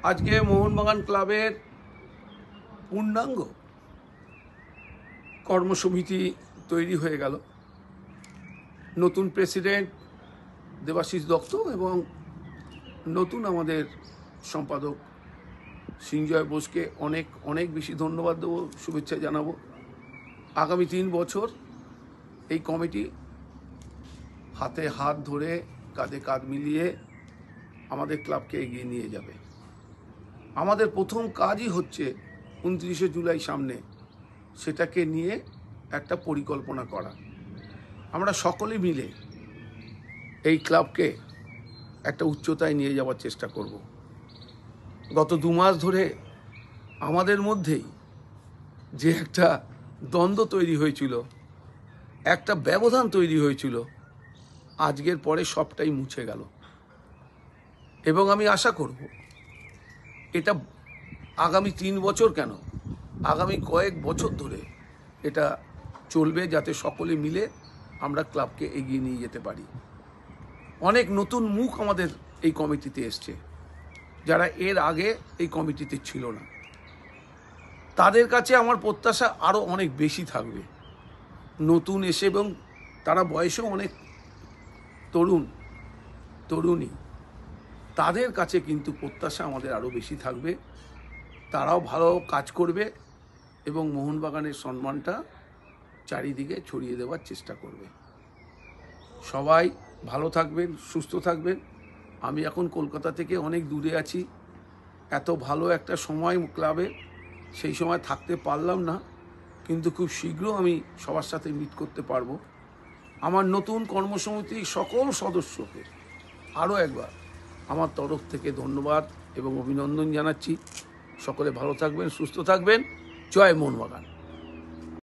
আজকে মোহনবাগান ক্লাবের পূর্ণাঙ্গ কর্মসমিতি তৈরি হয়ে গেল। নতুন প্রেসিডেন্ট দেবাশিস দত্ত এবং নতুন আমাদের সম্পাদক সিঞ্জয় বোসকে অনেক অনেক বেশি ধন্যবাদ দেবো, শুভেচ্ছা জানাবো। আগামী 3 বছর এই কমিটি হাতে হাত ধরে কাঁধে কাঁধ মিলিয়ে আমাদের ক্লাবকে এগিয়ে নিয়ে যাবে। আমাদের প্রথম কাজই হচ্ছে 29শে জুলাই সামনে, সেটাকে নিয়ে একটা পরিকল্পনা করা। আমরা সকলে মিলে এই ক্লাবকে একটা উচ্চতায় নিয়ে যাওয়ার চেষ্টা করব। গত 2 মাস ধরে আমাদের মধ্যেই যে একটা দ্বন্দ্ব তৈরি হয়েছিল, একটা ব্যবধান তৈরি হয়েছিল, আজকের পরে সবটাই মুছে গেল। এবং আমি আশা করব এটা আগামী 3 বছর কেন, আগামী কয়েক বছর ধরে এটা চলবে, যাতে সকলে মিলে আমরা ক্লাবকে এগিয়ে নিয়ে যেতে পারি। অনেক নতুন মুখ আমাদের এই কমিটিতে এসছে, যারা এর আগে এই কমিটিতে ছিল না। তাদের কাছে আমার প্রত্যাশা আরও অনেক বেশি থাকবে। নতুন এসে এবং তারা বয়সেও অনেক তরুণী, তাদের কাছে কিন্তু প্রত্যাশা আমাদের আরও বেশি থাকবে। তারাও ভালো কাজ করবে এবং মোহনবাগানের সম্মানটা চারিদিকে ছড়িয়ে দেওয়ার চেষ্টা করবে। সবাই ভালো থাকবেন, সুস্থ থাকবেন। আমি এখন কলকাতা থেকে অনেক দূরে আছি, এত ভালো একটা সময় ক্লাবে, সেই সময় থাকতে পারলাম না, কিন্তু খুব শীঘ্র আমি সবার সাথে মিট করতে পারবো। আমার নতুন কর্মসমিতির সকল সদস্যকে আরও একবার আমার তরফ থেকে ধন্যবাদ এবং অভিনন্দন জানাচ্ছি। সকলে ভালো থাকবেন, সুস্থ থাকবেন। জয় মোহনবাগান।